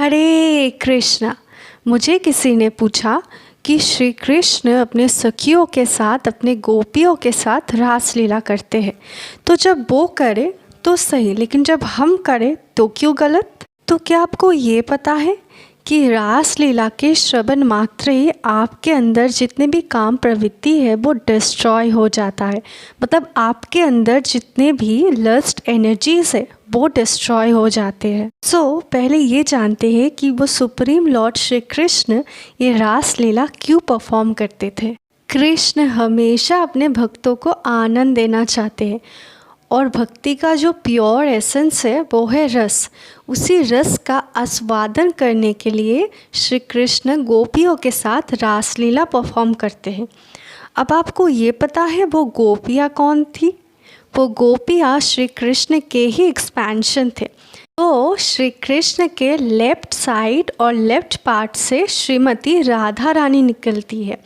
हरे कृष्णा। मुझे किसी ने पूछा कि श्री कृष्ण अपने सखियों के साथ, अपने गोपियों के साथ रासलीला करते हैं, तो जब वो करे तो सही, लेकिन जब हम करें तो क्यों गलत? तो क्या आपको ये पता है कि रासलीला के श्रवण मात्र ही आपके अंदर जितने भी काम प्रवृत्ति है वो डिस्ट्रॉय हो जाता है। मतलब आपके अंदर जितने भी लस्ट एनर्जीज है वो डिस्ट्रॉय हो जाते हैं। पहले ये जानते हैं कि वो सुप्रीम लॉर्ड श्री कृष्ण ये रासलीला क्यों परफॉर्म करते थे। कृष्ण हमेशा अपने भक्तों को आनंद देना चाहते हैं और भक्ति का जो प्योर एसेंस है वो है रस। उसी रस का आस्वादन करने के लिए श्री कृष्ण गोपियों के साथ रासलीला परफॉर्म करते हैं। अब आपको ये पता है वो गोपियाँ कौन थी? वो गोपियाँ श्री कृष्ण के ही एक्सपेंशन थे। तो श्री कृष्ण के लेफ्ट साइड और लेफ्ट पार्ट से श्रीमती राधा रानी निकलती है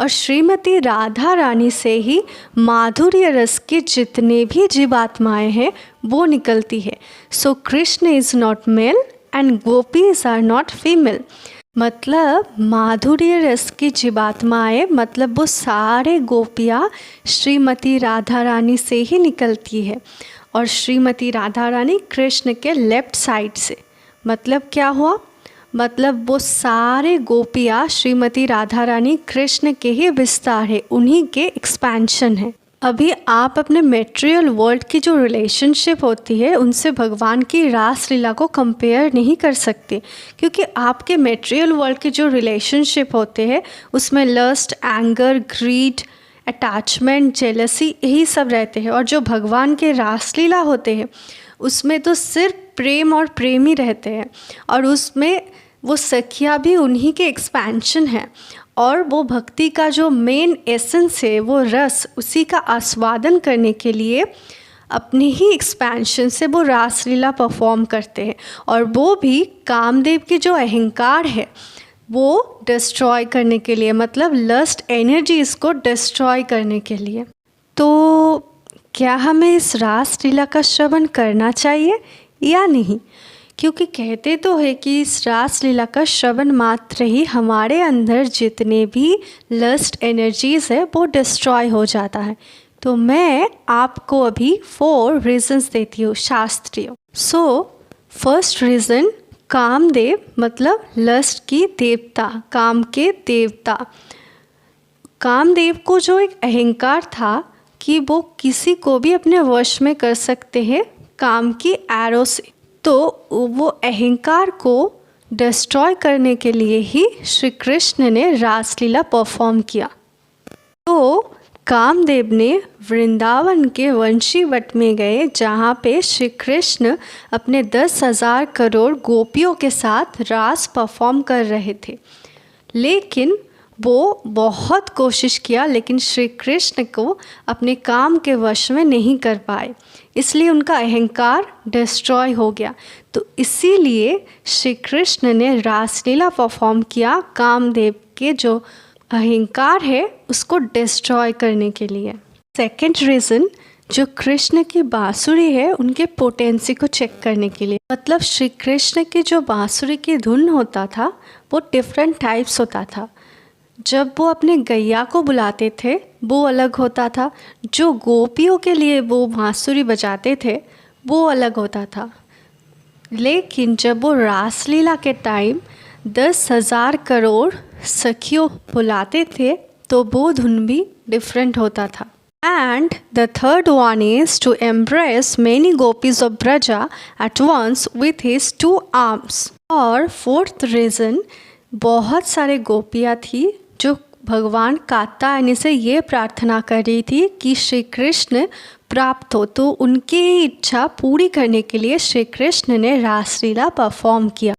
और श्रीमती राधा रानी से ही माधुर्य रस के जितने भी जीवात्माएं हैं वो निकलती है। So Krishna is not male and gopis are not female. मतलब माधुर्य रस की जीवात्माएं, मतलब वो सारे गोपियाँ श्रीमती राधा रानी से ही निकलती है और श्रीमती राधा रानी कृष्ण के लेफ्ट साइड से। मतलब क्या हुआ? मतलब वो सारे गोपियाँ श्रीमती राधा रानी कृष्ण के ही विस्तार है, उन्हीं के एक्सपेंशन है। अभी आप अपने मेटेरियल वर्ल्ड की जो रिलेशनशिप होती है उनसे भगवान की रासलीला को कंपेयर नहीं कर सकते, क्योंकि आपके मेटेरियल वर्ल्ड के जो रिलेशनशिप होते हैं उसमें lust, anger, greed, attachment, jealousy यही सब रहते हैं। और जो भगवान के रासलीला होते हैं उसमें तो सिर्फ प्रेम और प्रेम ही रहते हैं और उसमें वो सखियाँ भी उन्हीं के एक्सपेंशन है और वो भक्ति का जो मेन एसेंस है वो रस, उसी का आस्वादन करने के लिए अपने ही एक्सपेंशन से वो रासलीला परफॉर्म करते हैं। और वो भी कामदेव की जो अहंकार है वो डिस्ट्रॉय करने के लिए, मतलब लस्ट एनर्जीज को डिस्ट्रॉय करने के लिए। तो क्या हमें इस रासलीला का श्रवण करना चाहिए या नहीं? क्योंकि कहते तो है कि इस रासलीला का श्रवण मात्र ही हमारे अंदर जितने भी लस्ट एनर्जीज है वो डिस्ट्रॉय हो जाता है। तो मैं आपको अभी 4 रीजंस देती हूँ शास्त्रीय। फर्स्ट रीज़न, कामदेव मतलब लस्ट की देवता, काम के देवता। कामदेव को जो एक अहंकार था कि वो किसी को भी अपने वश में कर सकते हैं काम की एरो से, तो वो अहंकार को डिस्ट्रॉय करने के लिए ही श्री कृष्ण ने रासलीला परफॉर्म किया। तो कामदेव ने वृंदावन के वंशीवट में गए जहाँ पे श्री कृष्ण अपने 10,000 करोड़ गोपियों के साथ रास परफॉर्म कर रहे थे। लेकिन वो बहुत कोशिश किया लेकिन श्री कृष्ण को अपने काम के वश में नहीं कर पाए, इसलिए उनका अहंकार डिस्ट्रॉय हो गया। तो इसीलिए श्री कृष्ण ने रासलीला परफॉर्म किया कामदेव के जो अहंकार है उसको डिस्ट्रॉय करने के लिए। सेकंड रीज़न, जो कृष्ण की बांसुरी है उनके पोटेंसी को चेक करने के लिए। मतलब श्री कृष्ण की जो बांसुरी की धुन होता था वो डिफरेंट टाइप्स होता था। जब वो अपने गैया को बुलाते थे वो अलग होता था, जो गोपियों के लिए वो बांसुरी बजाते थे वो अलग होता था। लेकिन जब वो रासलीला के टाइम 10,000 करोड़ सखियों बुलाते थे तो वो धुन भी डिफरेंट होता था। And the third one is to embrace many gopis of Braja at once with his 2 arms. और फोर्थ रीज़न, बहुत सारे गोपियाँ थी जो भगवान कात्यायनी से ये प्रार्थना कर रही थी कि श्री कृष्ण प्राप्त हो, तो उनकी इच्छा पूरी करने के लिए श्री कृष्ण ने रासलीला परफॉर्म किया।